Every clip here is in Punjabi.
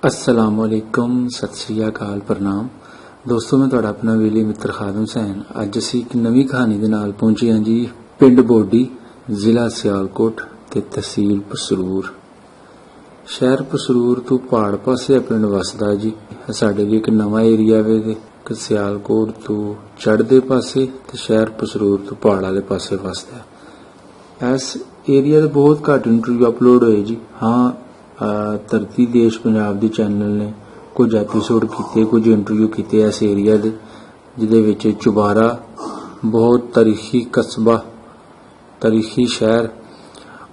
अस्सलामुअलैकुम, सत श्री अकाल, प्रणाम दोस्तों। मैं तुहाडा अपना वेली मित्र खादम हुसैन। अज असी एक नवी कहानी दे नाल पहुंचे हैं जी पिंड बोडी, जिला सियालकोट ते तहसील पसरूर। शहर पसरूर तो पहाड़ पासे पिंड वसदा जी। साडे लिए एक नवा एरिया वे ते सियालकोट तो चढ़दे पासे ते शहर पसरूर तो पहाड़ वाले पासे वसदा। इस एरिया दे बहुत घट इंटरव्यू अपलोड होए जी। हाँ, धरती देश पंजाब दे चैनल ने कुछ एपीसोड किए, कुछ इंटरव्यू किए इस एरिया दे, जिहदे विच चुबारा बहुत तारीखी कस्बा, तारीखी शहर,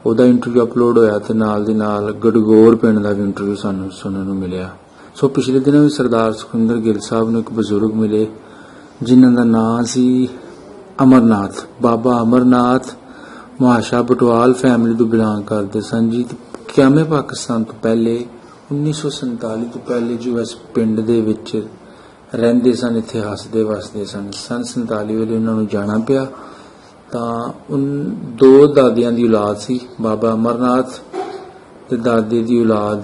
ओहदा इंटरव्यू अपलोड होया ते नाल दी नाल गडगोर पिंड दा भी इंटरव्यू सानू सुनने नूं मिलिया। सो पिछले दिनों भी सरदार सुखविंदर गिल साहब नूं एक बजुर्ग मिले जिन्हां दा नाम सी अमरनाथ। बाबा अमरनाथ महाशा बटवाल फैमिली तो बिलोंग करते सन जी। क्यामे पाकिस्तान तो पहले 1947 तो पहले जो इस पिंड दे विच रहिंदे सन, इत्थे हसदे वसदे सन। सन 47 वेले उन्हां नूं जाना पिया तां उन दो दादियां दी औलाद सी, बाबा अमरनाथ ते दादे दी औलाद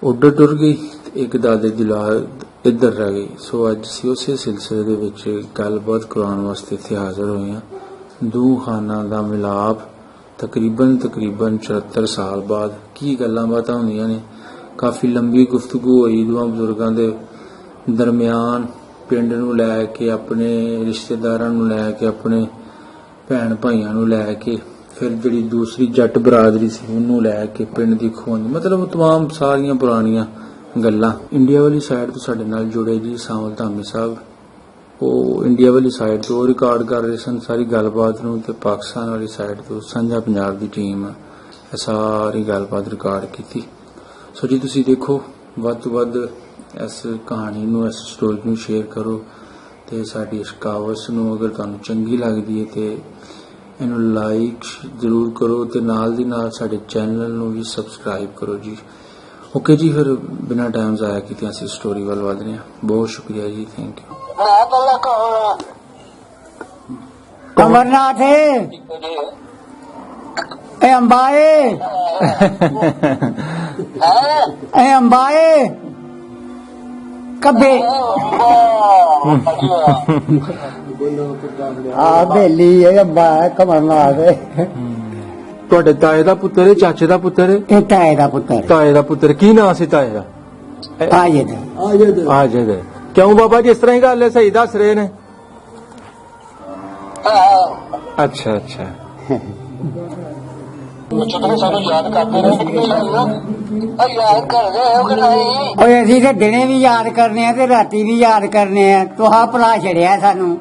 उड्ड टुर गई, एक दादे दी औलाद इधर रह गई। सो अज असीं उसे सिलसिले दे विच गलबात करवाउण वास्ते इत्थे हाज़र होए हां। दो खाना दा मिलाप तकरीबन 74 साल बाद। की गल्लां बातां होंदियां ने, काफ़ी लंबी गुफ्तगू होई दोवां बजुर्गां दे दरम्यान, पिंड नूं लै के, अपने रिश्तेदारां नूं लै के, अपने भैन भाइयां नूं लै के, फिर जिहड़ी दूसरी जट बरादरी सी उहनूं लै के, पिंड दी खोज, मतलब तमाम सारियां पुरानियां गल्लां। इंडिया वाली साइड तो साडे नाल जुड़े जी सावल धामी साहब, ਉਹ इंडिया वाली साइड तो रिकॉर्ड कर रहे सन सारी गलबात नूं, ते पाकिस्तान वाली साइड तो सांझा पंजाब दी टीम सारी गलबात रिकॉर्ड की। सो जी तुसीं देखो, वध तो वध इस कहानी नूं, इस स्टोरी नूं शेयर करो ते साडी इस कावस नूं अगर तुहानूं चंगी लगदी है ते इहनूं लाइक जरूर करो ते नाल दी नाल साडे चैनल नूं भी सबसक्राइब करो जी। ओके जी, फिर बिना टाइम जाया कीते असीं स्टोरी वल वधदे हां। बहुत शुक्रिया जी, थैंक यू। अमरनाथ अंबाए अंबाए कब्बे बेली अंबा कमरनाथ ਤੁਹਾਡੇ ਤਾਏ ਦਾ ਪੁੱਤਰ ਹੈ, ਚਾਚੇ ਦਾ ਪੁੱਤਰ ਹੈ? ਇਹ ਤਾਏ ਦਾ ਪੁੱਤਰ। ਤਾਏ ਦਾ ਪੁੱਤਰ ਕੀ ਨਾਂ ਸੀ ਤਾਏ ਦਾ? ਆਜਦ। ਕਿਉਂ ਬਾਬਾ ਜੀ ਇਸ ਤਰ੍ਹਾਂ ਹੀ ਗੱਲ ਹੈ, ਸਹੀ ਦੱਸ ਰਹੇ ਨੇ? ਅੱਛਾ ਅੱਛਾ। ਅਸੀਂ ਤੇ ਦਿਨੇ ਵੀ ਯਾਦ ਕਰਨੇ ਆ ਤੇ ਰਾਤੀ ਵੀ ਯਾਦ ਕਰਨੇ ਆ। ਤੁਹਾ ਭੁਲਾ ਛੜਿਆ ਸਾਨੂੰ।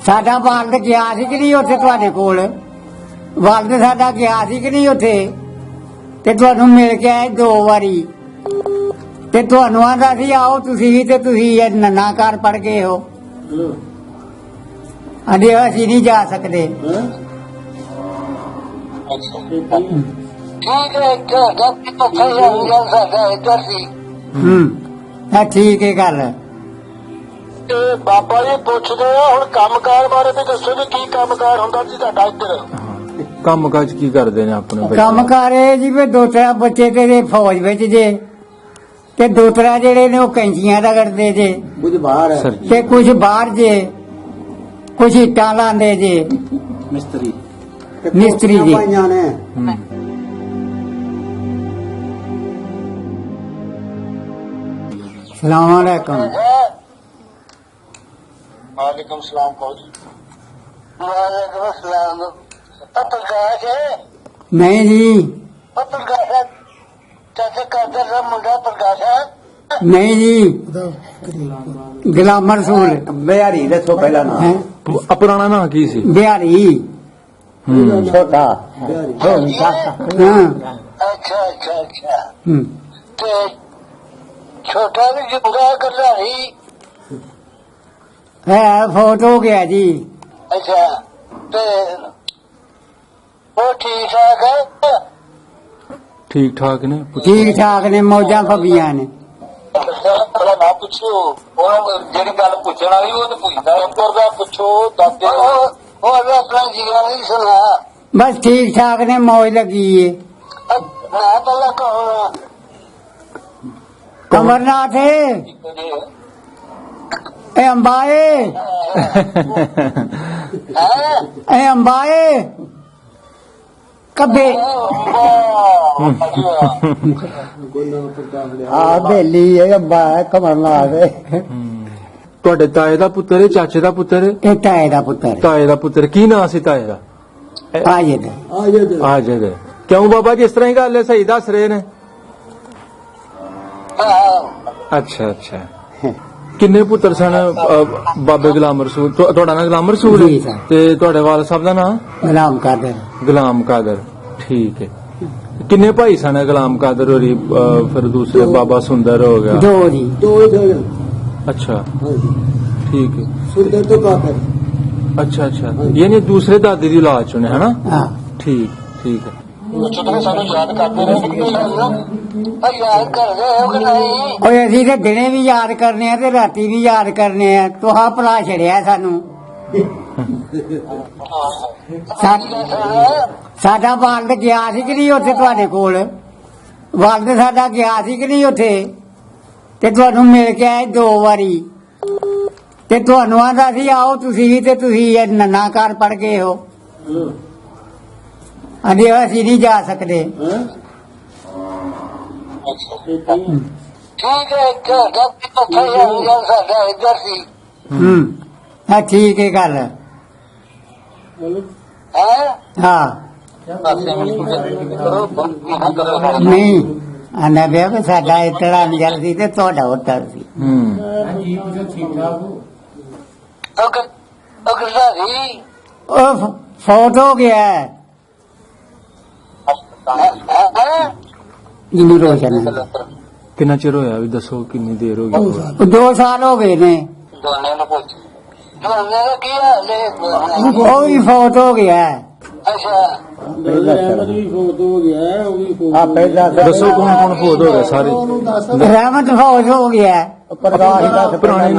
ਸਾਡਾ ਵਾਲਦ ਗਿਆ ਸੀ ਕਿ ਨਹੀਂ ਉੱਥੇ ਤੁਹਾਡੇ ਕੋਲ? ਵਾਲਦ ਸਾਡਾ ਗਿਆ ਸੀ ਕਿ ਨਹੀਂ ਉੱਥੇ? ਤੇ ਤੁਹਾਨੂੰ ਮਿਲ ਕੇ ਆਏ 2 ਵਾਰੀ ਤੇ ਤੁਹਾਨੂੰ ਆਂਦਾ ਸੀ ਆਓ ਤੁਸੀਂ ਵੀ, ਤੇ ਤੁਸੀਂ ਇਹ ਨੰਨਾ ਘਰ ਪੜ ਗਏ ਹੋ। ਅਜੇ ਅਸੀਂ ਨਹੀਂ ਜਾ ਸਕਦੇ। ਠੀਕ ਹੈ ਗੱਲ। ਬਾਬਾ ਜੀ ਪੁੱਛਦੇ ਆ ਹੁਣ ਕੰਮਕਾਰ ਬਾਰੇ ਵੀ ਦੱਸੋ ਵੀ ਕੀ ਕੰਮਕਾਰ ਹੁੰਦਾ ਜੀ ਤੁਹਾਡਾ ਇੱਧਰ? ਕੰਮਕਾਜ ਕੀ ਕਰਦੇ ਨੇ ਆਪਣੇ ਬੱਚੇ? ਕੰਮਕਾਰ ਇਹ ਜੀ ਵੀ 2-3 ਬੱਚੇ ਤੇਰੇ ਫੌਜ ਵਿੱਚ ਜੇ, ਤੇ 2-3 ਜਿਹੜੇ ਨੇ ਉਹ ਕੈਂਚੀਆਂ ਰਗੜਦੇ ਜੇ, ਕੁਝ ਬਾਹਰ ਤੇ ਕੁਝ ਬਾਹਰ ਜੇ, ਕੁਝ ਇੱਟਾਂ ਲਾਉਂਦੇ ਜੇ, ਮਿਸਤਰੀ ਜੀ। ਸਲਾਮ अलैकुम। वालेकुम सलाम। कौन? वालेकुम सलाम। प्रकाश है? नहीं जी। प्रकाश है? चाचा कादर का मुंडा प्रकाश है? नहीं जी, गुलाम रसूल। बिहारी दसो पहला नाम। ਪੁਰਾਣਾ ਨਾਂ ਕੀ ਸੀ? बिहारी। छोटा हाँ। अच्छा अच्छा अच्छा। ते छोटा भी जुड़ा कर रही? है फोटो गया जी। अच्छा, ते वो ठीक ठाक है? ਠੀਕ ਠਾਕ ਨੇ? ठीक ठाक ने, मौजा फबिया ने। थोड़ा ना पूछो, जेडी गल पूछने वाली वो तो पूछता है, पुछो दादे अपना जीवन नहीं सुना। ਬਸ ਠੀਕ ਠਾਕ ਨੇ, ਮੌਜ ਲੱਗੀ ਏ। ਮੈਂ ਪਹਿਲਾਂ ਕਹੂੰ ਅਮਰਨਾਥ ਇਹ ਅੰਬਾਏ, ਇਹ ਅੰਬਾਏ ਕੱਬੇ ਆ ਬੇਲੀ ਇਹ ਅੰਬਾ ਕਮਰਨਾਥ ਤੁਹਾਡੇ ਤਾਏ ਦਾ ਪੁੱਤਰ ਹੈ, ਚਾਚੇ ਦਾ ਪੁੱਤਰ ਹੈ? ਇਹ ਤਾਏ ਦਾ ਪੁੱਤਰ ਤਾਏ ਦਾ ਪੁੱਤਰ। ਕੀ ਨਾਂ ਸੀ ਤਾਏ ਦਾ? ਆਜੇ ਦਾ। ਆ ਜਾਏਗਾ। ਕਿਉਂ ਬਾਬਾ ਜੀ ਇਸ ਤਰ੍ਹਾਂ ਹੀ ਗੱਲ ਹੈ, ਸਹੀ ਦੱਸ ਰਹੇ ਨੇ। ਅੱਛਾ ਅੱਛਾ। ਕਿੰਨੇ ਪੁੱਤਰ ਸਨ ਬਾਬੇ ਗੁਲਾਮ ਰਸੂਲ? ਤੁਹਾਡਾ ਨਾਂ ਗੁਲਾਮ ਰਸੂਲ ਜੀ ਹੈ ਸਰ। ਤੇ ਤੁਹਾਡੇ ਵਾਲ ਸਾਹਿਬ ਦਾ ਨਾਂ? ਗੁਲਾਮ ਕਾਦਰ। ਗੁਲਾਮ ਕਾਦਰ, ਠੀਕ ਹੈ। ਕਿੰਨੇ ਭਾਈ ਸਨ ਗੁਲਾਮ ਕਾਦਰ ਹੋਰੀ? ਫਿਰ ਦੂਸਰੇ ਬਾਬਾ ਸੁੰਦਰ ਹੋ ਗਿਆ। ਦੋ ਜੀ। ਅੱਛਾ ਠੀਕ ਹੈ। ਸੁੰਦਰ ਤੋਂ ਕਾਦਰ। ਅੱਛਾ ਅੱਛਾ, ਯਾਨੀ ਦੂਸਰੇ ਦਾਦੀ ਦੀ ਔਲਾਦ ਚੋਂ ਨੇ, ਹੈ ਨਾ? ਹਾਂ ਠੀਕ ਠੀਕ ਹੈ। ਜਦੋਂ ਸਾਨੂੰ ਯਾਦ ਕਰਦੇ ਰਹੇ ਯਾਦ ਕਰਦੇ ਹੋ ਕਿ ਨਹੀਂ? ਓਏ ਅਸੀਂ ਤੇ ਦਿਨੇ ਵੀ ਯਾਦ ਕਰਨੇ ਆ ਤੇ ਰਾਤੀ ਵੀ ਯਾਦ ਕਰਨੇ ਆ। ਤੁਹਾ ਭੁਲਾ ਛੜਿਆ ਸਾਨੂੰ। ਸਾਡਾ ਵਾਲਦ ਗਿਆ ਸੀ ਕਿ ਨਹੀਂ ਉੱਥੇ ਤੁਹਾਡੇ ਕੋਲ? ਵਾਲਦ ਸਾਡਾ ਗਿਆ ਸੀ ਕਿ ਨਹੀਂ ਉੱਥੇ? ਤੇ ਤੁਹਾਨੂੰ ਮਿਲ ਕੇ ਆਏ 2 ਵਾਰੀ ਤੇ ਤੁਹਾਨੂੰ ਆਂਦਾ ਸੀ ਆਓ ਤੁਸੀਂ ਵੀ, ਤੇ ਤੁਸੀਂ ਇਹ ਨੰਨਾ ਘਰ ਪੜ ਗਏ ਹੋ। ਅਜੇ ਅਸੀਂ ਨਹੀਂ ਜਾ ਸਕਦੇ। ਠੀਕ ਹੈ, ਸਾਡਾ ਇੱਧਰ ਸੀ। ਹਾਂ ਠੀਕ ਹੈ ਗੱਲ। ਹਾਂ ਨਹੀਂ ਆਂਦਾ ਪਿਆ ਵੀ ਸਾਡਾ ਇਤੜਾ ਅੰਜਲ ਸੀ ਤੇ ਤੁਹਾਡਾ ਉੱਤਰ ਸੀ। ਉਹ ਫੌਤ ਹੋ ਗਿਆ ਜਿੰਨੀ ਰੋਸ਼ਨ। ਕਿੰਨਾ ਚਿਰ ਹੋਇਆ ਵੀ ਦੱਸੋ, ਕਿੰਨੀ ਦੇਰ ਹੋ ਗਈ? 2 ਸਾਲ ਹੋ ਗਏ ਨੇ। ਉਹ ਵੀ ਫੌਤ ਹੋ ਗਿਆ। ਦੱਸੋ ਕੌਣ ਕੌਣ ਫੌਤ ਹੋ ਗਏ ਸਾਰੇ? ਰਹਿਮਤ ਫੌਤ ਹੋ ਗਿਆ। ਪੁਰਾਣੇ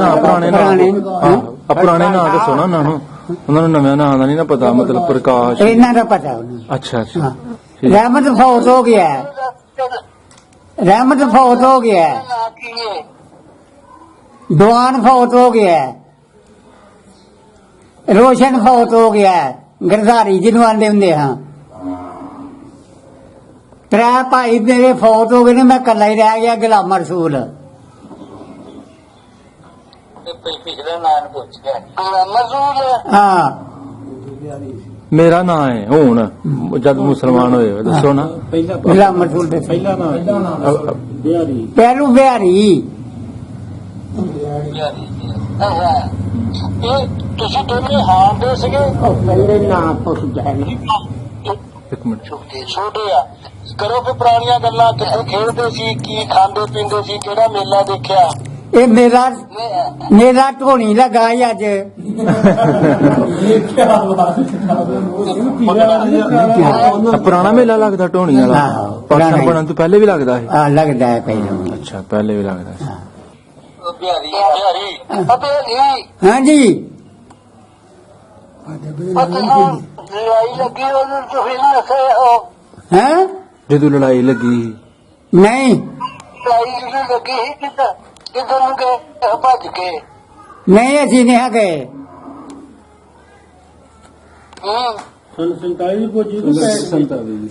ਨਾਂ ਦੱਸੋ ਨਾ ਉਹਨਾਂ ਨੂੰ। ਉਹਨਾਂ ਨੂੰ ਨਵੇਂ ਨਾਂ ਦਾ ਨਹੀਂ ਨਾ ਪਤਾ, ਮਤਲਬ ਪ੍ਰਕਾਸ਼। ਇਹਨਾਂ ਦਾ ਪਤਾ ਉਹਨੂੰ। ਅੱਛਾ ਅੱਛਾ। ਰਹਿਮਤ ਫੌਤ ਹੋ ਗਿਆ। ਰਹਿਮਤ ਫੌਤ ਹੋ ਗਿਆ। ਦੁਆਨ ਫੌਤ ਹੋ ਗਿਆ। ਰੋਸ਼ਨ ਫੌਤ ਹੋ ਗਿਆ। ਗਰਦਾਰੀ ਜਿਹਨੂੰ ਆਂਦੇ ਹੁੰਦੇ ਹਾਂ। 3 ਭਾਈ ਮੇਰੇ ਫੌਤ ਹੋ ਗਏ ਨੇ, ਮੈਂ ਇਕੱਲਾ ਹੀ ਰਹਿ ਗਿਆ ਗੁਲਾਮ ਰਸੂਲ। ਪਿਛਲੇ ਨਾਂ ਨੂੰ ਪੁੱਛ ਗਿਆ। ਹਾਂ ਮੇਰਾ ਨਾਂ ਹੈ ਹੁਣ ਜਦ ਮੁਸਲਮਾਨ ਹੋਏ। ਦੱਸੋ ਨਾ। ਗੁਲਾਮ ਰਸੂਲ ਦੇ ਪਹਿਲਾ ਨਾਮ ਪਹਿਲੂ ਬਿਹਾਰੀ। ਇਹ ਤੁਸੀਂ ਦੋਨੇ ਹਾਂ ਦੇ ਸੀਗੇ? ਪਹਿਲੇ ਨਾਮ ਪੁੱਛਦਾ ਹੈ। ਇੱਕ ਮਿੰਟ। ਛੋਟੇ ਆ ਕਰੋ ਫਿਰ ਪੁਰਾਣੀਆਂ ਗੱਲਾਂ। ਕਿੱਥੇ ਖੇਡਦੇ ਸੀ, ਕੀ ਖਾਂਦੇ ਪੀਂਦੇ ਸੀ, ਕਿਹੜਾ ਮੇਲਾ ਦੇਖਿਆ? ਇਹ ਮੇਰਾ ਢੋਣੀ ਲਗਾ ਹੀ ਅੱਜ। ਪੁਰਾਣਾ ਮੇਲਾ ਲੱਗਦਾ ਢੋਣੀ ਵਾਲਾ? ਆਹੋ, ਪਾਕਿਸਤਾਨ ਬਣਨ ਤੋਂ ਪਹਿਲੇ ਵੀ ਲੱਗਦਾ ਹੈ? ਹਾਂ ਲੱਗਦਾ ਹੈ ਪਹਿਲਾਂ। ਅੱਛਾ, ਪਹਿਲੇ ਵੀ ਲੱਗਦਾ ਸੀ। ਬਿਹਾਰੀ ਹਾਂਜੀ ਲੜਾਈ ਲੱਗੀ ਉਹਨੂੰ ਤੁਸੀਂ ਨਾ ਦੱਸਿਆ ਹੈ। ਜਦੋਂ ਲੜਾਈ ਲੱਗੀ ਨਹੀਂ ਲੜਾਈ ਜਦੋਂ ਲੱਗੀ ਸੀ ਕਿੱਧਰ ਨੂੰ ਗਏ ਭੱਜ ਕੇ? ਨਹੀਂ ਅਸੀਂ ਨਹੀਂ ਗਏ।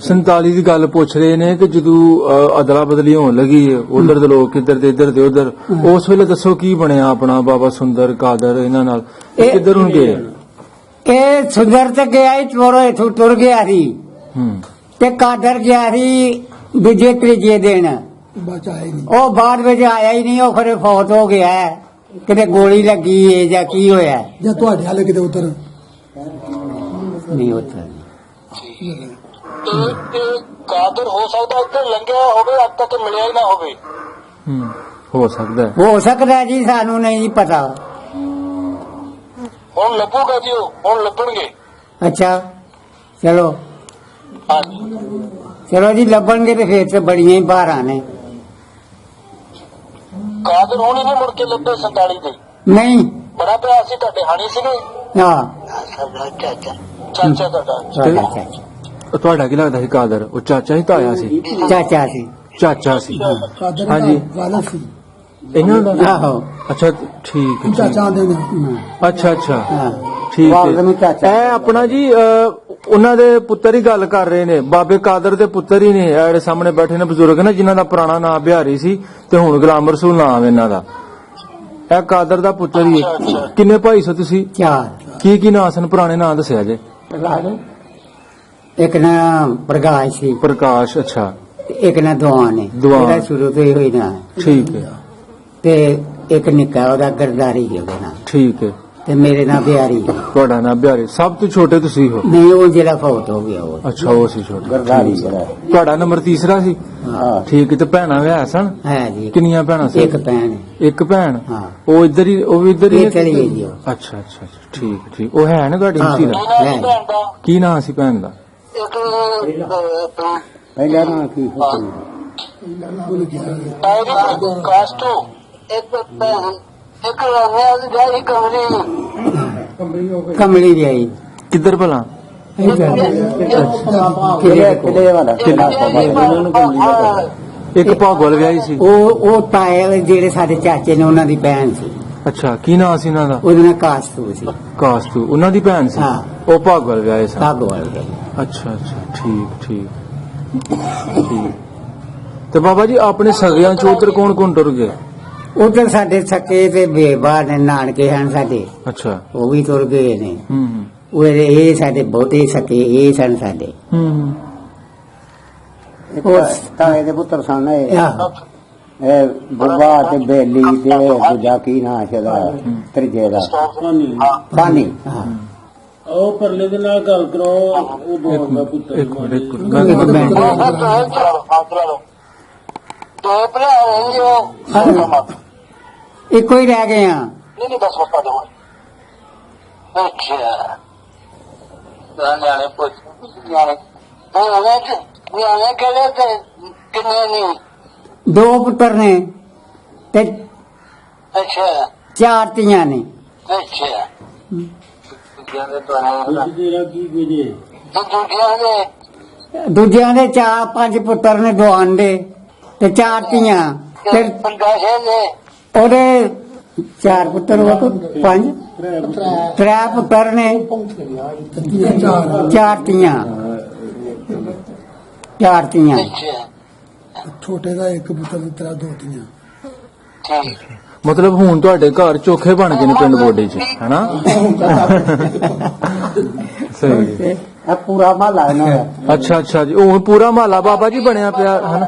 47 ਦੀ ਗੱਲ ਪੁੱਛ ਰਹੇ ਨੇ ਕਿ ਜਦੋਂ ਅਦਲਾ ਬਦਲੀ ਹੋਣ ਲੱਗੀ, ਉਧਰ ਦੇ ਲੋਕ ਇੱਧਰ ਦੇ, ਇੱਧਰ ਦੇ ਉਧਰ, ਉਸ ਵੇਲੇ ਦੱਸੋ ਕੀ ਬਣਿਆ ਆਪਣਾ ਬਾਬਾ ਸੁੰਦਰ ਕਾਦਰ ਇਹਨਾਂ ਨਾਲ? ਕਿੱਧਰ ਨੂੰ ਗਏ? ਇਹ ਸੁੰਦਰ ਤੇ ਗਿਆ ਹੀ ਚੋਰੋ ਇਥੋਂ ਤੁਰ ਗਿਆ ਸੀ ਤੇ ਕਾਦਰ ਗਿਆ ਸੀ ਦੂਜੇ ਤੀਜੇ ਦਿਨ। ਉਹ ਬਾਅਦ ਵਿੱਚ ਆਇਆ ਹੀ ਨਹੀਂ। ਉਹ ਖਰੇ ਫੌਤ ਹੋ ਗਿਆ। ਕਿਤੇ ਗੋਲੀ ਲੱਗੀ ਹੈ ਜਾਂ ਕੀ ਹੋਇਆ? ਜਾਂ ਤੁਹਾਡੇ ਹਾਲੇ ਕਿਤੇ ਉਤਰ ਨਹੀਂ ਉਤਰ। ਕਾਦਰ ਹੋ ਸਕਦਾ ਇੱਧਰ ਲੰਘਿਆ ਹੋਵੇ, ਅੱਜ ਤੱਕ ਮਿਲਿਆ ਹੀ ਨਾ ਹੋਵੇ। ਹੋ ਸਕਦਾ ਹੈ। ਹੋ ਸਕਦਾ ਜੀ, ਸਾਨੂੰ ਨਹੀਂ ਪਤਾ। ਹੁਣ ਲੱਭੂਗਾ ਜੀ, ਉਹ ਹੁਣ ਲੱਭਣਗੇ। ਅੱਛਾ ਚਲੋ ਹਾਂਜੀ ਚਲੋ ਜੀ, ਲੱਭਣਗੇ ਤੇ ਫੇਰ ਤੇ ਬੜੀਆਂ ਹੀ ਬਾਹਰਾਂ ਨੇ। ਕਾਦਰ ਹੋਣੀ ਨਹੀਂ ਮੁੜ ਕੇ ਲੱਭੇ 47 ਦੇ? ਨਹੀਂ ਬੜਾ ਪਿਆਰ ਸੀ ਤੁਹਾਡੇ ਹਾਣੀ ਸੀਗੇ? ਹਾਂ ਚਾਚਾ ਤੁਹਾਡਾ। ਤੁਹਾਡਾ ਚਾਚਾ। ਤੁਹਾਡਾ ਕੀ ਲੱਗਦਾ ਸੀ ਕਾਦਰ? ਉਹ ਚਾਚਾ ਹੀ ਤਾਇਆ ਸੀ? ਚਾਚਾ ਸੀ। ਚਾਚਾ ਸੀ। ਕਾਦਰ ਹਾਂਜੀ। ਵਾਲਾ ਸੀ ਇਹਨਾਂ ਦਾ? ਆਹੋ। ਅੱਛਾ ਠੀਕ ਹੈ। ਚਾਚਾ ਦੇ ਨੇ ਅੱਛਾ ਅੱਛਾ ਹਾਂ। ਠੀਕ ਵਾਲਦ ਨੂੰ ਹੈ। ਚਾਚਾ। ਇਹ ਆਪਣਾ ਜੀ ਉਹਨਾਂ ਦੇ ਪੁੱਤਰ ਹੀ ਗੱਲ ਕਰ ਰਹੇ ਨੇ, ਬਾਬੇ ਕਾਦਰ ਦੇ ਪੁੱਤਰ ਹੀ ਨੇ ਇਹ ਜਿਹੜੇ ਸਾਹਮਣੇ ਬੈਠੇ ਨੇ ਬਜ਼ੁਰਗ ਨੇ, ਜਿਨ੍ਹਾਂ ਦਾ ਪੁਰਾਣਾ ਨਾਮ ਬਿਹਾਰੀ ਸੀ ਤੇ ਹੁਣ ਗੁਲਾਮ ਰਸੂਲ ਨਾਮ ਇਹਨਾਂ ਦਾ। ਇਹ ਕਾਦਰ ਦਾ ਪੁੱਤਰ ਹੀ ਹੈ। ਕਿੰਨੇ ਭਾਈ ਸੋ ਤੁਸੀਂ? 4। ਕੀ ਕੀ ਨਾਂ ਸਨ? ਪੁਰਾਣੇ ਨਾਂ ਦੱਸਿਆ ਜੇ। ਇੱਕ ਨਾ ਪ੍ਰਕਾਸ਼ ਸੀ ਪ੍ਰਕਾਸ਼। ਅੱਛਾ ਤੇ ਇੱਕ ਨਾ ਦੁਆਨ ਹੈ। ਦੁਆਨ। ਇਹਦਾ ਸ਼ੁਰੂ ਤੋਂ ਹੀ ਹੋਈ ਨਾ। ਠੀਕ ਹੈ ਤੇ ਇੱਕ ਨਿੱਕਾ ਉਹਦਾ ਗਰਦਾਰੀ ਹੈ ਉਹਦੇ ਨਾਲ। ਠੀਕ ਹੈ। ਤੇ ਮੇਰੇ ਨਾਲ ਬਿਹਾਰੀ। ਤੁਹਾਡਾ ਨਾਮ ਬਿਹਾਰੀ। ਸਭ ਤੋਂ ਛੋਟੇ ਤੁਸੀਂ ਹੋ? ਨਹੀਂ, ਉਹ ਜਿਹੜਾ ਫੌਤ ਹੋ ਗਿਆ ਉਹ ਅੱਛਾ ਉਹ ਸੀ ਛੋਟਾ। ਗਰਦਾਰੀ ਠੀਕ ਹੈ। ਜਿਹੜਾ। ਤੁਹਾਡਾ ਨੰਬਰ ਤੀਸਰਾ ਸੀ? ਹਾਂ। ਠੀਕ ਹੈ। ਤੇ ਭੈਣਾਂ ਵਿਆਹ ਸਨ? ਹੈ ਜੀ। ਕਿੰਨੀਆਂ ਭੈਣਾਂ ਸਨ? ਇੱਕ ਭੈਣ ਹੈ। ਇੱਕ ਭੈਣ। ਹਾਂ। ਉਹ ਇੱਧਰ ਹੀ, ਉਹ ਵੀ ਇੱਧਰ ਹੀ? ਇਹ ਚਲੀ ਗਈ ਜੀ ਉਹ। ਅੱਛਾ ਅੱਛਾ ਅੱਛਾ, ਠੀਕ ਠੀਕ। ਉਹ ਹੈ ਨਾ ਤੁਹਾਡੀ ਹਾਂ, ਹਿੰਸੀ ਦਾ? ਹੈ। ਕੀ ਨਾਂ ਸੀ ਭੈਣ ਦਾ? ਪਹਿਲਾ ਨਾ ਕੀ ਕਾਸਟੋ ਇੱਕ ਭੈਣ ਇੱਕ ਰਾਮਿਆ ਦੀ ਕਮਰੀ ਕਮਲੀ ਦੀ ਆਈ। ਕਿੱਧਰ ਭਲਾ? ਕਿਲੇ ਵਾਲਾ। ਇੱਕ ਭਾਗੋਲ ਵਿਆਹੀ ਸੀ? ਉਹ ਤਾਏ ਜਿਹੜੇ ਸਾਡੇ ਚਾਚੇ ਨੇ ਉਹਨਾਂ ਦੀ ਭੈਣ ਸੀ। ਅੱਛਾ ਕੀ ਨਾਂ ਸੀ ਉਹਨਾਂ ਦਾ? ਉਹਦੇ ਨਾਲ ਕਾਸਤੂ ਸੀ। ਕਾਸਤੂ ਉਹਨਾਂ ਦੀ ਭੈਣ ਸੀ? ਹਾਂ। ਉਹ ਭਾਗੋਲ ਵਿਆਹੇ ਸਨ? ਭਾਗੋਵਾਲ ਦੇ। ਅੱਛਾ ਅੱਛਾ ਠੀਕ ਠੀਕ ਠੀਕ। ਤੇ ਬਾਬਾ ਜੀ ਆਪਣੇ ਸਗਿਆਂ ਚ ਉਧਰ ਕੌਣ ਕੌਣ ਟੁਰ ਗਏ? ਉਧਰ ਸਾਡੇ ਸਕੇ ਤੇ ਬੇਬਾਰ ਨੇ ਨਾਨਕੇ ਹਨ ਸਾਡੇ, ਅੱਛਾ। ਉਹ ਵੀ ਤੁਰ ਗਏ ਨੇ। ਹੂੰ ਉਹ ਇਹ ਸਾਡੇ ਬਹੁਤੇ ਸਕੇ ਇਹ ਸਨ ਸਾਡੇ। ਹੂੰ ਤਾਏ ਦੇ ਪੁੱਤਰ ਸਨ ਇਹ ਬੁੱਬਾ ਤੇ ਬੇਲੀ ਤੇ ਦੂਜਾ ਕੀ ਨਾਂ ਸੀਗਾ ਤ੍ਰਿਜੇ ਦਾ? ਪਾਣੀ। ਹਾਂ। ਉਹ ਪਰਲੇ ਦੇ ਨਾਲ ਗੱਲ ਕਰੋ। ਉਹ ਬੋਲਦਾ ਪੁੱਤਰ ਇੱਕ ਮਿੰਟ ਦੋ ਭਰਾ ਰਹਿੰਦੇ ਹੋ। ਇੱਕੋ ਹੀ ਰਹਿ ਗਏ ਆ। ਨਹੀਂ ਬਸ ਬਤਾ ਦੋ। ਅੱਛਾ ਨਿਆਣੇ ਪੁੱਛ ਨਿਆਣੇ ਕਿਹੜੇ ਤੇ ਕਿੰਨੇ ਨਹੀਂ? 2 ਪੁੱਤਰ ਨੇ ਤੇ ਅੱਛਾ 4 ਧੀਆਂ ਨੇ। ਅੱਛਾ ਤੇਰਾ ਕੀ ਗੁਜੇ? ਦੂਜਿਆਂ ਦੇ 4-5 ਪੁੱਤਰ ਨੇ ਦੁਆਨ ਦੇ ਤੇ 4 ਧੀਆਂ ਤੇ ਪੰਡਾਸ਼ੇ ਨੇ ਉਹਦੇ 4 ਪੁੱਤਰ ਉਹ 5 3 ਪੁੱਤਰ ਨੇ 4 ਧੀਆਂ। 4 ਧੀਆਂ। ਅੱਛਾ ਛੋਟੇ ਦਾ ਇੱਕ ਪੁੱਤਰ ਤੇ ਤੇਰਾ 2 ਧੀਆਂ। ਠੀਕ ਮਤਲਬ ਹੁਣ ਤੁਹਾਡੇ ਘਰ ਚੋਖੇ ਬਣ ਗਏ ਨੇ ਪਿੰਡ ਬੋਡੀ ਚ, ਹਨਾ? ਸਹੀ। ਇਹ ਪੂਰਾ ਮਹੱਲਾ ਇਹਨਾਂ ਦਾ। ਅੱਛਾ ਅੱਛਾ ਜੀ, ਉਹ ਪੂਰਾ ਮਹੱਲਾ ਬਾਬਾ ਜੀ ਬਣਿਆ ਪਿਆ ਹਨਾ?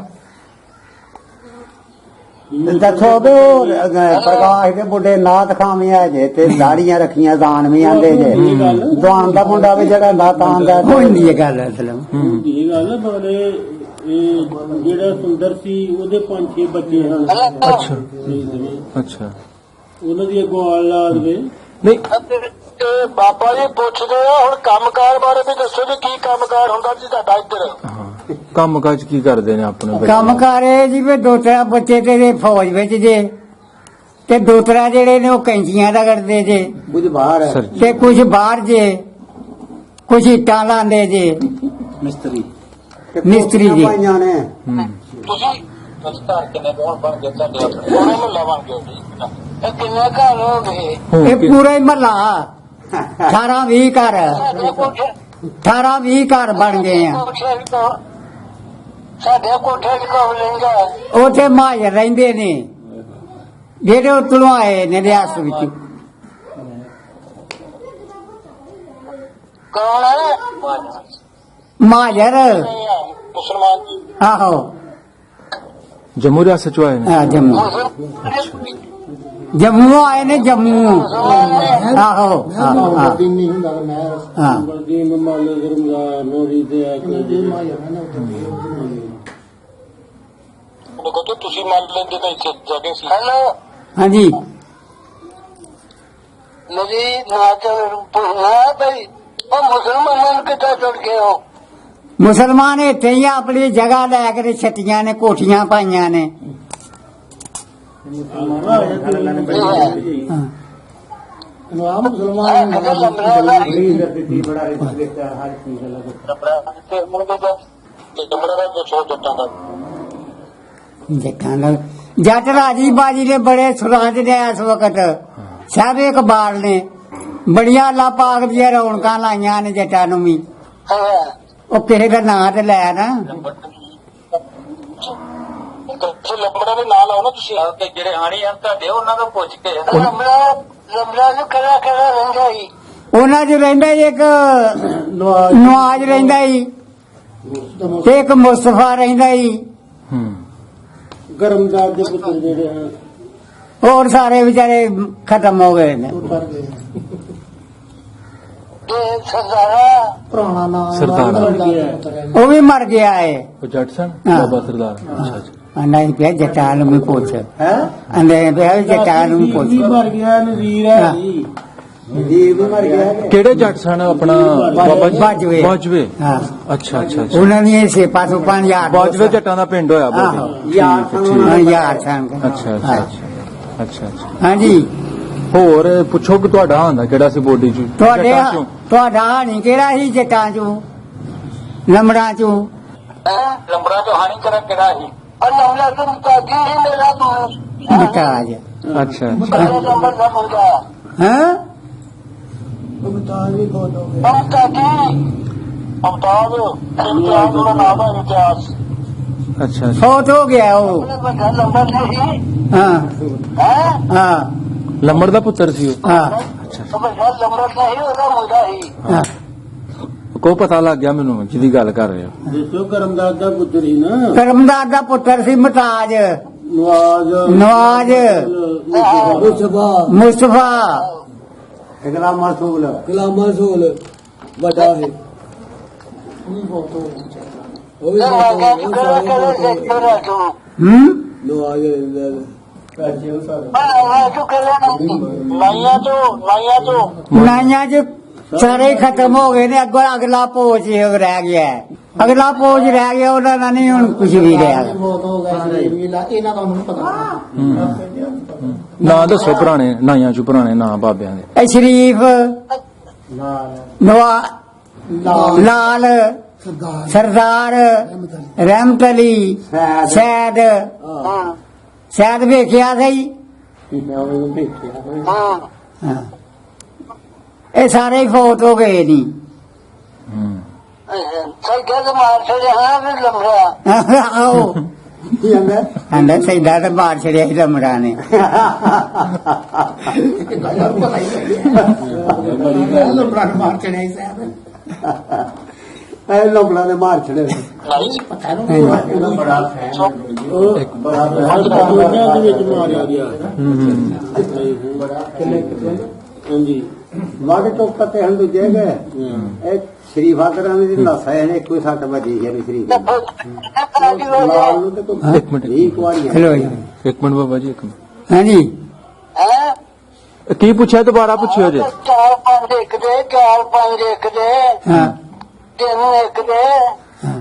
ਦੱਸੋ ਵੀ ਉਹ ਪ੍ਰਕਾਸ਼ ਦੇ ਮੁੰਡੇ ਨਾਥ ਖਾਵੇਂ ਆ ਜੇ ਤੇ ਦਾੜੀਆਂ ਰੱਖੀਆਂ ਦਾਨ ਵੀ ਆਂਦੇ ਜੇ। ਦਾਨ ਦਾ ਮੁੰਡਾ ਵੀ ਜਿਹੜਾ ਦਾਤਾਨ ਦਾ ਕੋਈ ਨਹੀਂ ਇਹ ਗੱਲ ਅਸਲ ਇਹ ਗੱਲ ਬਾਰੇ ਇਹ ਜਿਹੜਾ ਸੁੰਦਰ ਸੀ ਉਹਦੇ 5-6 ਬੱਚੇ ਹਨ। ਅੱਛਾ ਅੱਛਾ। ਉਹਨਾਂ ਦੀ ਅੱਗੋਂ ਔਲਾਦ ਵੇ ਨਹੀਂ ਤੇ ਬਾਬਾ ਜੀ ਪੁੱਛਦੇ ਆ ਹੁਣ ਕੰਮਕਾਰ ਬਾਰੇ ਵੀ ਦੱਸੋ ਵੀ ਕੀ ਕੰਮਕਾਰ ਹੁੰਦਾ ਜੀ ਤੁਹਾਡਾ ਇੱਧਰ? ਹਾਂ, ਕੰਮ ਕਾਜ ਕੀ ਕਰਦੇ ਨੇ ਆਪਣੇ ਬੱਚੇ? ਕੰਮ ਕਾਰੇ ਜੀ ਵੀ 2-3 ਬੱਚੇ ਤੇ ਫੌਜ ਵਿੱਚ ਜੇ ਤੇ 2-3 ਜਿਹੜੇ ਨੇ ਉਹ ਕੈਂਚੀਆਂ ਰਗੜਦੇ ਜੇ ਕੁਝ ਬਾਹਰ ਸਰ ਤੇ ਕੁਝ ਬਾਹਰ ਜੇ ਕੁਝ ਇੱਟਾਂ ਲਾਉਂਦੇ ਜੇ ਮਿਸਤਰੀ ਮਿਸਤਰੀ ਜੀ। ਹੂੰ। ਤੁਸੀਂ ਘਰ ਕਿੰਨੇ ਕੌਣ ਬਣ ਗਏ ਤੁਹਾਡੇ ਆਪਣੇ? ਉਹਨਾਂ ਨੂੰ ਲਵਾਂਗੇ ਜੀ। ਇਹ ਕਿੰਨੇ ਘਰ ਹੋ ਗਏ? ਹੁਣ ਇਹ ਕਿ- ਪੂਰਾ ਹੀ ਮਹੱਲਾ 18-20 ਘਰ ਸਾਡੇ ਕੋਠੇ 18-20 ਘਰ ਬਣ ਗਏ ਆ। ਸਾਡੇ ਕੋਠੇ ਚ ਕੋ ਲੈਂਦਾ ਉੱਥੇ ਮਾਜਰ ਰਹਿੰਦੇ ਨੇ ਜਿਹੜੇ ਉਤਲੋਂ ਆਏ ਨੇ ਰਿਆਸਤ ਵਿੱਚ। ਕੌਣ ਹੈ? ਮਾਜਰ ਮੁਸਲਮਾਨ ਜੀ। ਆਹੋ ਜੰਮੂ ਰਿਆਸਤ ਚ ਆਏ ਨੇ? ਜੰਮੂ ਜੰਮੂ ਆਏ ਨੇ ਜੰਮੂ। ਆਹੋ ਹਾਂ ਦਿਨ ਨਹੀਂ ਹੁੰਦਾ ਮੈਂ ਹਾਂ। ਵਰਦੀ ਮਮਾਲ ਰਮਜ਼ਾਨ ਨੋਰੀ ਤੇ ਆ ਕੇ ਦੇਖੋ ਤੁਸੀਂ ਮੰਨ ਲੈਂਦੇ ਤਾਂ ਇੱਥੇ ਜਗ੍ਹਾ ਸੀ। ਹੈਲੋ ਹਾਂਜੀ ਮੇਰੀ ਨਾ ਪੁੱਛਣਾ ਭਾਈ ਉਹ ਮੁਸਲਮਾਨਾਂ ਕਿੱਥੇ ਚੜ ਗਏ ਹੋ? ਮੁਸਲਮਾਨ ਇੱਥੇ ਹੀ ਆਪਣੀ ਜਗ੍ਹਾ ਲੈ ਕੇ ਛੱਤੀਆਂ ਨੇ ਕੋਠੀਆਂ ਪਾਈਆਂ ਨੇ। ਹਾਂ। ਨਵਾਬ ਮੁਸਲਮਾਨ ਕਦੇ ਲੰਬੜਾ ਦਾ ਬੜਾ ਰਿਸਕ ਦਿੱਤਾ ਹਰ ਚੀਜ਼ ਦਾ ਲੰਬੜਾ ਤੇ ਮੁੰਡੇ ਦਾ ਲੰਬੜਾ ਦਾ ਜੋ ਜੱਟਾਂ ਦਾ ਜੱਟਾਂ ਦਾ ਜੱਟ ਰਾਜੀ ਬਾਜੀ ਦੇ ਬੜੇ ਸੁਰਾਜ ਨੇ ਇਸ ਵਕਤ ਸਭ ਇਕਬਾਲ ਨੇ ਬੜੀਆਂ ਅੱਲਾ ਪਾਕ ਦੀਆਂ ਰੌਣਕਾਂ ਲਾਈਆਂ ਨੇ ਜੱਟਾਂ ਨੂੰ ਵੀ ਉਹ ਕਿਸੇ ਦਾ ਨਾਂ ਤੇ ਲੈ ਨਾ ਤੁਸੀਂ ਲੰਬੜਾ ਦੇ ਨਾਂ ਲਾਓ ਨਾ ਤੁਸੀਂ ਤੇ ਜਿਹੜੇ ਆਣੀ ਆ ਤੁਹਾਡੇ ਉਹਨਾਂ ਤੋਂ ਪੁੱਛ ਕੇ ਲੰਬੜਾ ਨੂੰ ਕਰਾ ਰਹਿੰਦਾ ਸੀ ਉਹਨਾਂ 'ਚ ਰਹਿੰਦਾ ਸੀ ਇੱਕ ਨਵਾਜ਼ ਰਹਿੰਦਾ ਸੀ ਤੇ ਇੱਕ ਮੁਸਤਫਾ ਰਹਿੰਦਾ ਸੀ ਗਰਮਦਾਰ ਦੇ ਪੁੱਤਰ ਜਿਹੜੇ ਹਨ ਹੋਰ ਸਾਰੇ ਵਿਚਾਰੇ ਖਤਮ ਹੋ ਗਏ ਨੇ ਤੇ ਸਰਦਾਰਾ ਪੁਰਾਣਾ ਨਾਮ ਸਰਦਾਰ ਉਹ ਵੀ ਮਰ ਗਿਆ ਏ ਉਹ ਜੱਟ ਸਨ ਹਾਂ। ਬਾਬਾ ਸਰਦਾਰ ਅੱਛਾ ਅੱਛਾ ਨਹੀਂ ਪਿਆ ਜੱਟਾਂ ਨੂੰ ਵੀ ਪੁੱਛ ਹੈ ਅੰਦੇ ਪਿਆ ਜੱਟਾਂ ਨੂੰ ਵੀ ਪੁੱਛ ਮਰ ਗਿਆ ਨਜ਼ੀਰ ਹੈ ਜੀ ਨਜ਼ੀਰ ਵੀ ਮਰ ਗਿਆ ਕਿਹੜੇ ਜੱਟ ਸਨ ਆਪਣਾ ਬਾਬਾ ਜੀ ਬਾਜਵੇ। ਬਾਜਵੇ ਹਾਂ ਅੱਛਾ ਅੱਛਾ ਅੱਛਾ ਉਹਨਾਂ ਦੀਆਂ ਸੇਪਾਂ ਸੁਪਾਂ ਯਾਰ ਬਾਜਵੇ ਜੱਟਾਂ ਦਾ ਪਿੰਡ ਹੋਇਆ ਆਹੋ। ਬਾਬੇ ਯਾਰ ਸੰਗ ਅੱਛਾ ਅੱਛਾ ਅੱਛਾ ਅੱਛਾ ਅੱਛਾ ਹਾਂਜੀ ਹੋਰ ਪੁੱਛੋ ਕਿ ਤੁਹਾਡਾ ਆਂਦਾ ਕਿਹੜਾ ਸੀ ਬੋਡੀ ਚ ਤੁਹਾਡੇ ਜੱਟਾਂ ਚੋਂ? ਤੁਹਾਡਾ ਹਾਣੀ ਕਿਹੜਾ ਸੀ ਜੱਟਾਂ ਚੋਂ ਲੰਬੜਾਂ ਚੋਂ ਲੰਬੜਾ ਤੋਂ ਹਾਨੀ ਕਰਾ ਕਿਹੜਾ ਸੀ ਲੰਬੜਾ ਤੋਂ ਮੁਤਾਜੀ ਹੀ ਮੇਰਾ ਮਤਾਜ ਅੱਛਾ ਨੰਬਰ ਦਾ ਮੁੰਡਾ ਹਾਂ ਮੁਤਾਜ ਵੀ ਬਹੁਤ ਹੋ ਗਏ ਮੁਤਾਜੀ ਅਮਤਾਜ ਇਮਤਿਆਜ਼ ਦਾ ਨਾਮ ਹੈ ਇਮਤਿਆਜ਼ ਅੱਛਾ ਅੱਛਾ ਫੌਤ ਹੋ ਗਿਆ ਉਹ ਉਹਨੇ ਵੱਡਾ ਨੰਬਰ ਨਹੀਂ ਹਾਂ ਹੈ ਹਾਂ ਲੰਬੜ ਦਾ ਪੁੱਤਰ ਸੀ ਉਹ ਹਾਂ ਉਹ ਵੱਡਾ ਨੰਬਰ ਨਹੀਂ ਉਹਦਾ ਮੁੰਡਾ ਹੀ ਹਾਂ ਕੋ ਪਤਾ ਲੱਗ ਗਿਆ ਮੈਨੂੰ ਜਿਹਦੀ ਗੱਲ ਕਰ ਰਹੇ ਹੋ ਦੱਸੋ ਕਰਮਦਾਰ ਦਾ ਪੁੱਤਰ ਹੀ ਨਾ ਕਰਮਦਾਰ ਦਾ ਪੁੱਤਰ ਸੀ ਮਤਾਜ ਨਵਾਜ਼ ਮੁਸਤਫਾ ਗੁਲਾਮ ਰਸੂਲ ਵੱਡਾ ਹੈ ਉਹ ਵੀ ਆ ਗਿਆ ਕਿ ਕਿਹੜਾ ਸੈਕਟਰ ਹੈ ਤੂੰ ਨਵਾਜ ਆ ਜੋ ਕਰਾਂ ਨਾਈਆਂ ਤੋਂ ਨਾਈਆਂ ਚ ਸਾਰੇ ਹੀ ਖਤਮ ਹੋ ਗਏ ਨੇ ਅੱਗੋਂ ਅਗਲਾ ਪੋਚ ਹੀ ਰਹਿ ਗਿਆ ਹੈ। ਅਗਲਾ ਪੋਚ ਰਹਿ ਗਿਆ ਉਹਨਾਂ ਦਾ ਨਹੀਂ ਹੁਣ ਕੁਝ ਵੀ ਰਿਹਾ ਬਹੁਤ ਹੋ ਗਏ ਇਹਨਾਂ ਦਾ ਹੁਣ ਪਤਾ ਨਾਂ ਦੱਸੋ ਪੁਰਾਣੇ ਨਾਈਆਂ ਚ ਪੁਰਾਣੇ ਨਾਂ ਬਾਬਿਆਂ ਦੇ ਇਹ ਸ਼ਰੀਫ ਨਵਾ ਲਾਲ ਸਰਦਾਰ ਰਹਿਮਤ ਅਲੀ ਸੈਦ ਸੈਦ ਵੇਖਿਆ ਸਹੀ ਹਾਂ ਇਹ ਸਾਰੇ ਹੀ ਫੌਤ ਹੋ ਗਏ ਨਹੀਂ ਸਹੀ ਕਹਿੰਦੇ ਮਾਰ ਛੜੇ ਹਾਂ ਵੀ ਲੰਬੜਾ ਆਓ ਕਹਿੰਦਾ ਸੈਦਾ ਤਾਂ ਬਾਹਰ ਛੜਿਆ ਸੀ ਲੰਮੜਾ ਨੇ ਲੰਬੜਾ ਮਾਰ ਚੜਿਆ ਸਾਹਿਬ ਇਹ ਲੰਬੜਾ ਨੇ ਮਾਰ ਛੜੇ ਦੁਨੀਆ ਦੇ ਵਿੱਚ ਮਾਰਿਆ ਗਿਆ ਹਾਂਜੀ ਵਾਗੇ ਚੌਕ ਤੇ ਹਨ ਦੂਜੇ ਗਏ ਇਹ ਸ਼ਰੀਫ ਆਦਰਾਂ ਦੀ ਨਸਾ ਹੈ ਕੋਈ ਸੱਟ ਵੱਜੀ ਹੈ ਸ਼ਰੀਫ ਲਾਲ ਨੂੰ ਤੇ ਕੋਈ ਇੱਕ ਮਿੰਟ ਇੱਕ ਵਾਰੀ ਹਲੋ ਜੀ ਇੱਕ ਮਿੰਟ ਬਾਬਾ ਜੀ ਇੱਕ ਮਿੰਟ ਹਾਂਜੀ ਹੈ ਕੀ ਪੁੱਛਿਆ ਦੁਬਾਰਾ ਪੁੱਛਿਓ ਜੇ 4-5 ਇੱਕ ਦੇ 4-5 ਇੱਕ ਦੇ ਹਾਂ 3 ਇੱਕ ਦੇ ਹਾਂ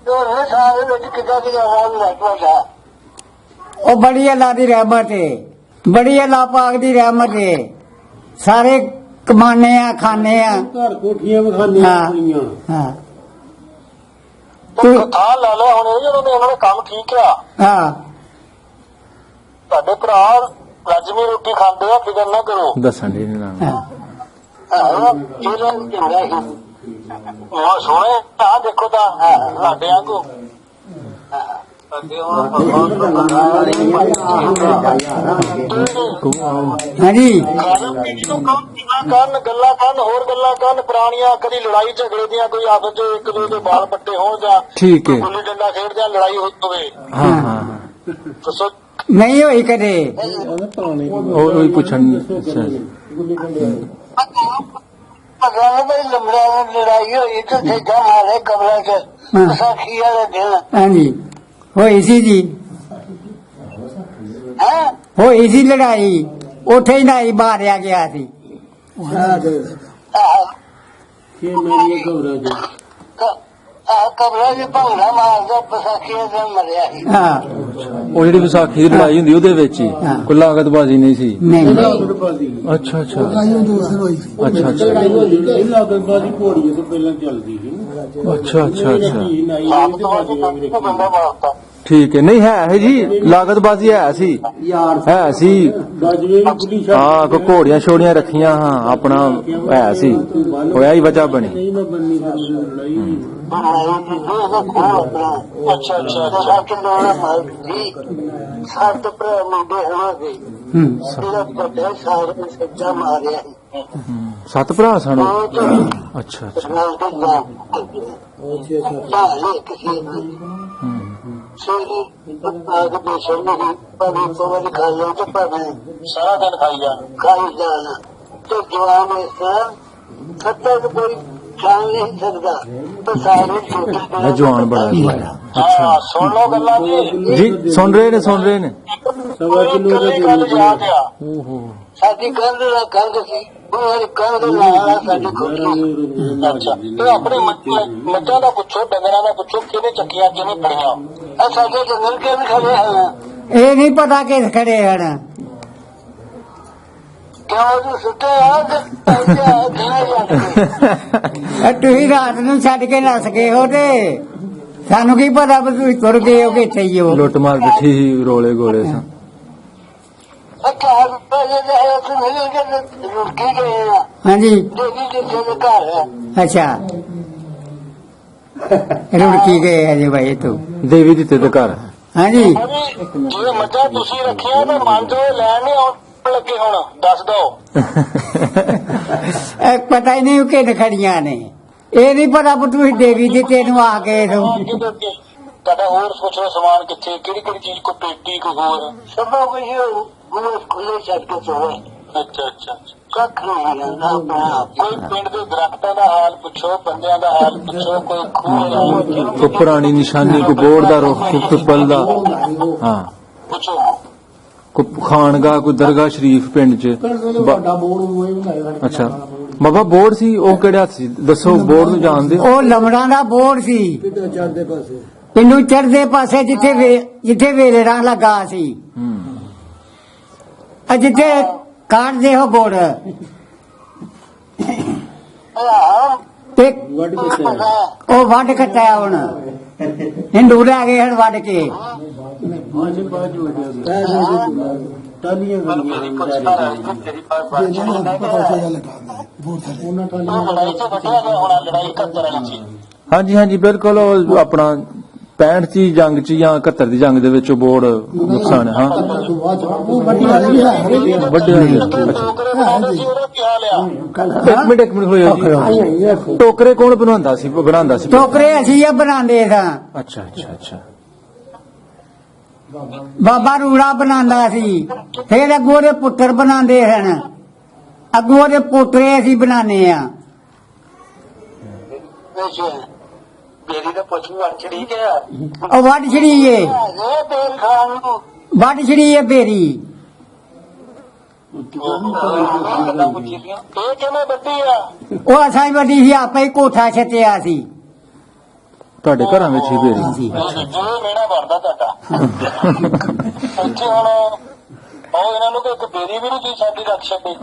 ਦੋਨੇ ਸਾਲ ਵਿੱਚ ਕਿੱਦਾਂ ਹਾਲ ਲੱਗ ਰਿਹਾ ਉਹ ਬੜੀ ਅੱਲਾ ਦੀ ਰਹਿਮਤ ਹੈ ਬੜੀ ਅੱਲਾ ਪਾਕ ਦੀ ਰਹਿਮਤ ਹੈ ਸਾਰੇ ਕਮਾਨੇ ਆ ਖਾਣੇ ਆ ਘਰ ਕੋਠੀਆਂ ਵਿਖਾਨੀਆਂ ਹਾਂ। ਪਈਆਂ ਹਾਂ ਤੂੰ ਥਾਂ ਲੈ ਲਿਆ ਹੁਣ ਇਹ ਜਦੋਂ ਇਹਨਾਂ ਦਾ ਕੰਮ ਠੀਕ ਆ ਹਾਂ ਤੁਹਾਡੇ ਭਰਾ ਲਾਜ਼ਮੀ ਰੋਟੀ ਖਾਂਦੇ ਆ ਫਿਕਰ ਨਾ ਕਰੋ ਦੱਸਣ ਦੇ ਨਾਂ ਹਾਂ ਇਹਨਾਂ ਨੂੰ ਚੰਗਾ ਹੀ ਉਹ ਸੋਹਣੇ ਆ ਦੇਖੋ ਤਾਂ ਸਾਡੇ ਵਾਂਗੂ ਅੱਗੇ ਹੁਣ ਹਾਂਜੀ ਗੱਲਾਂ ਕਰਨ ਹੋਰ ਗੱਲਾਂ ਕਰਨ ਪੁਰਾਣੀਆਂ ਕਦੀ ਲੜਾਈ ਝਗੜੇ ਦੀਆਂ ਕੋਈ ਆਪਸ ਚ ਇੱਕ ਦੂਜੇ ਦੇ ਬਾਲ ਪੱਟੇ ਹੋਣ ਜਾਂ ਠੀਕ ਹੈ ਗੁੱਲੀ ਡੰਡਾ ਖੇਡਦੇ ਆ ਲੜਾਈ ਹੋਵੇ ਹਾਂ ਹਾਂ ਹਾਂ ਦੱਸੋ ਨਹੀਂ ਹੋਈ ਕਦੇ ਉਹ ਹੀ ਪੁੱਛਣ ਅੱਛਾ ਅਗਰ ਬਈ ਲੰਬੜਾ ਨਾਲ ਲੜਾਈ ਹੋਈ ਤਾਂ ਸੇਜਾ ਮਾਰੇ ਕਮਰੇ ਚ ਹਾਂ। ਵਿਸਾਖੀ ਵਾਲੇ ਦਿਨ ਹਾਂਜੀ ਹੋਈ ਸੀ ਜੀ ਹੈ ਹੋਈ ਸੀ ਲੜਾਈ ਉੱਥੇ ਹੀ ਨਹੀਂ ਮਾਰਿਆ ਗਿਆ ਸੀ ਕਿ ਮੇਰੀ ਘਬਰਾ ਜੀ ਕਮਰੇ ਚ ਭੰਗੜਾ ਮਾਰਦਾ ਵਿਸਾਖੀ ਦੇ ਦਿਨ ਮਰਿਆ ਸੀ ਹਾਂ ਅੱਛਾ ਉਹ ਜਿਹੜੀ ਵਿਸਾਖੀ ਦੀ ਲੜਾਈ ਹੁੰਦੀ ਉਹਦੇ ਵਿੱਚ ਹੀ ਹਾਂ। ਕੋਈ ਲਾਗਤਬਾਜ਼ੀ ਨਹੀਂ ਸੀ। ਨਹੀਂ ਅੱਛਾ ਅੱਛਾ ਲੜਾਈਆਂ ਦੋ ਦਿਨ ਹੋਈ ਸੀ ਅੱਛਾ ਅੱਛਾ ਇਹ ਲਾਗਤਬਾਜ਼ੀ ਘੋੜੀਆਂ ਤੋਂ ਪਹਿਲਾਂ ਚੱਲਦੀ ਸੀ ਅੱਛਾ ਅੱਛਾ ਅੱਛਾ ਆਪ ਤੋਂ ਬਾਅਦ ਬੰਦਾ ਮਾਰਤਾ ਠੀਕ ਹੈ। ਨਹੀਂ ਹੈ ਜੀ ਲਾਗਤਬਾਜ਼ੀ ਹੈ ਸੀ ਹੈ ਸੀ ਬਾਜਵੇ ਵੀ ਖੁੱਲੀ ਛੱਡ ਹਾਂ ਕੋਈ ਘੋੜੀਆਂ ਛੋੜੀਆਂ ਰੱਖੀਆਂ ਹਾਂ ਆਪਣਾ ਹੈ ਸੀ ਹੋਇਆ ਹੀ ਵਜ੍ਹਾ ਬਣੀ। ਨਹੀਂ ਮੈਂ ਬੰਨੀ ਕਰਨੀ ਲੜਾਈ ਹੋਈ। ਅੱਛਾ ਅੱਛਾ ਸੱਤ ਲੋੜਾ ਮਾਰਦੀ ਸੱਤ ਭਰਾ ਮੁੰਡੇ ਹੋਣਗੇ ਇਹਦਾ ਵੱਡਾ ਸਾਰ ਨੇ ਸੱਚਾ ਮਾਰਿਆ ਸੱਤ ਭਰਾ ਸਨ ਅੱਛਾ ਅੱਛਾ ਕਿਸੇ ਸਾਰਾ ਦਿਨ ਖਾਈ ਜਾਣਾ ਤੇ ਜਵਾਨ ਖੱਤਾ ਤੋਂ ਕੋਈ ਖਾਣ ਨਹੀਂ ਸਕਦਾ ਪਰ ਸਾਰੇ ਇਹ ਜਵਾਨ ਬੜਾ ਹੈ। ਹਾਂ ਸੁਣ ਲਓ ਗੱਲਾਂ ਜੀ ਜੀ ਸੁਣ ਰਹੇ ਨੇ ਸਵਾ ਕਿਲੋ ਦਾ ਗੱਲ ਯਾਦ ਆ ਓਹੋ ਸਾਡੀ ਕੰਧ ਦਾ ਕੰਧ ਸੀ ਉਹ ਕੰਧ ਨਾਲ ਸਾਡੀ ਖੁੱਲੀ ਅੱਛਾ ਤੇ ਆਪਣੇ ਮੱਝਾਂ ਦਾ ਪੁੱਛੋ ਡੰਗਰਾਂ ਦਾ ਪੁੱਛੋ ਕਿਹਨੇ ਚੱਕੀਆਂ ਕਿਹਨੇ ਪੜੀਆਂ ਇਹ ਸਾਡੇ ਜੰਗਲ ਕੇ ਵੀ ਖੜੇ ਹਨ ਇਹ ਨਹੀਂ ਪਤਾ ਕਿਸ ਖੜੇ ਹਨ। ਕਿਉਂ ਜੀ ਸੁੱਤੇ ਆ ਤੇ ਤੁਸੀਂ ਰਾਤ ਨੂੰ ਛੱਡ ਕੇ ਨੱਸ ਗਏ ਹੋ ਤੇ ਸਾਨੂੰ ਕੀ ਪਤਾ ਵੀ ਤੁਸੀਂ ਤੁਰ ਗਏ ਹੋ ਕਿ ਇੱਥੇ ਹੀ ਹੋ। ਲੁੱਟ ਮਾਰ ਬਿਠੀ ਸੀ ਰੋਲੇ ਗੋਲੇ ਸਾਂ। ਘਰ ਪੈਸੇ ਦੇ ਉੱਥੇ ਮਿਲ ਕੇ ਰੁਕੀ ਗਏ ਆ ਹਾਂਜੀ ਦੇਵੀ ਕਿਸੇ ਦੇ ਘਰ ਹੈ ਅੱਛਾ ਰੁੜਕੀ ਗਏ ਅਜੇ ਭਾਈ ਤੂੰ ਦੇਵੀ ਦਿੱਤੇ ਤੇ ਘਰ ਹਾਂਜੀ ਜੇ ਮੱਝਾਂ ਤੁਸੀਂ ਰੱਖੀਆਂ ਤਾਂ ਮੰਨ ਜੋ ਲੈਣ ਨਹੀਂ ਆਉਣ ਲੱਗੇ ਹੁਣ ਦੱਸ ਦੋ ਇਹ ਪਤਾ ਹੀ ਨਹੀਂ ਕਿ ਖੜੀਆਂ ਨੇ ਇਹ ਨਹੀਂ ਪਤਾ ਵੀ ਤੁਸੀਂ ਦੇਵੀ ਦੇ ਤੈਨੂੰ ਆ ਗਏ ਹੋ। ਤੁਹਾਡਾ ਹੋਰ ਸੋਚੋ ਸਮਾਨ ਕਿੱਥੇ ਕਿਹੜੀ ਕਿਹੜੀ ਚੀਜ਼ ਕੋ ਪੇਟੀ ਕੋ ਹੋਰ ਸਭ ਕੁਝ ਗੁਰੂ ਖੁੱਲੇ ਛੱਡ ਕੇ ਸੋਵੇ ਅੱਛਾ ਅੱਛਾ ਕੱਖ ਨਹੀਂ ਰਹਿੰਦਾ ਆਪਣਾ ਕੋਈ ਪਿੰਡ ਦੇ ਦਰਖਤਾਂ ਦਾ ਹਾਲ ਪੁੱਛੋ ਬੰਦਿਆਂ ਦਾ ਹਾਲ ਪੁੱਛੋ ਕੋਈ ਖੂਹ ਦਾ ਕੋਈ ਪੁਰਾਣੀ ਨਿਸ਼ਾਨੀ ਕੋਈ ਬੋੜ ਦਾ ਰੁੱਖ ਕੋਈ ਪਿੱਪਲ ਦਾ ਹਾਂ ਪੁੱਛੋ ਕੋਈ ਖਾਨਗਾ ਕੋਈ ਦਰਗਾਹ ਸ਼ਰੀਫ ਪਿੰਡ ਚ ਵੱਡਾ ਬੋਰਡ ਹੋਏ ਬਣਾਇਆ ਅੱਛਾ ਬਾਬਾ ਬੋੜ ਸੀ ਉਹ ਕਿਹੜਾ ਸੀ ਦੱਸੋ ਬੋੜ ਨੂੰ ਜਾਣਦੇ ਹੋ? ਉਹ ਲਮੜਾਂ ਦਾ ਬੋੜ ਸੀ ਕਿਤੇ ਚੜਦੇ ਪਾਸੇ ਪਿੰਡੂ ਚੜ੍ਹਦੇ ਪਾਸੇ ਜਿੱਥੇ ਵੇਲੜਾ ਲੱਗਾ ਸੀ ਜਿੱਥੇ ਕਾਟਦੇ ਹੋ ਗੋੜ ਤੇ ਉਹ ਵੱਢ ਕੱਟਿਆ ਹੁਣ ਹਿੰਦੂ ਲੈ ਗਏ ਹਨ ਵੱਢ ਕੇ ਟਾਲੀਆਂ ਹਾਂਜੀ ਹਾਂਜੀ ਬਿਲਕੁਲ ਉਹ ਆਪਣਾ 65 ਚ ਹੀ ਜੰਗ ਚ ਜਾਂ 71 ਦੀ ਜੰਗ ਦੇ ਵਿੱਚ ਉਹ ਬੋੜ ਨੁਕਸਾਨ ਹੈ ਹਾਂ ਵੱਡੇ ਇੱਕ ਮਿੰਟ ਹੋਇਆ ਜੀ ਟੋਕਰੇ ਕੌਣ ਬਣਾਉਂਦਾ ਸੀ ਟੋਕਰੇ ਅਸੀਂ ਇਹ ਬਣਾਉਂਦੇ ਸਾਂ ਅੱਛਾ ਅੱਛਾ ਅੱਛਾ ਬਾਬਾ ਰੂੜਾ ਬਣਾਉਂਦਾ ਸੀ ਫਿਰ ਅੱਗੋਂ ਦੇ ਪੁੱਤਰ ਬਣਾਉਂਦੇ ਹਨ ਅੱਗੋਂ ਦੇ ਪੋਤਰੇ ਅਸੀਂ ਬਣਾਉਂਦੇ ਆ ਮੇਰੀ ਤਾਂ ਪੁੱਛ ਵੜ ਚੜੀ ਗਿਆ ਉਹ ਵੱਢ ਛੜੀਏ ਬੇਲ ਖਾਣ ਨੂੰ ਵੱਢ ਛੜੀਏ ਬੇਰੀ ਇਹ ਕਿਵੇਂ ਵੱਡੀ ਆ ਉਹ ਅਸਾਂ ਵੱਡੀ ਸੀ ਆਪੇ ਹੀ ਕੋਠਾ ਛੱਤਿਆ ਸੀ ਤੁਹਾਡੇ ਘਰਾਂ ਵਿੱਚ ਹੀ ਬੇਰੀ ਜੀ ਜੋ ਮੇਣਾ ਵਰਦਾ ਤੁਹਾਡਾ ਇੱਥੇ ਹੁਣ ਉਹ ਇਹਨਾਂ ਨੂੰ ਕੋਈ ਇੱਕ ਬੇਰੀ ਵੀ ਨਹੀਂ ਕੀ ਸਾਡੀ ਰੱਖ ਸਕੇ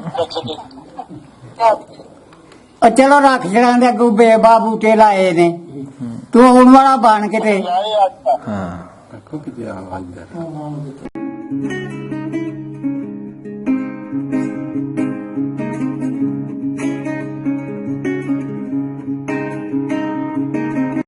ਚਲੋ ਰੱਖ ਛੜਾਂ ਦੇ ਅੱਗੋਂ ਬੇਬਾ ਬੂਟੇ ਲਾਏ ਨੇ ਤੂੰ ਹੁਣ ਵਾਲਾ ਬਣ ਕੇ ਤੇ ਆਏ ਅੱਜ ਹਾਂ ਕਿਤੇ ਆਵਾਜ਼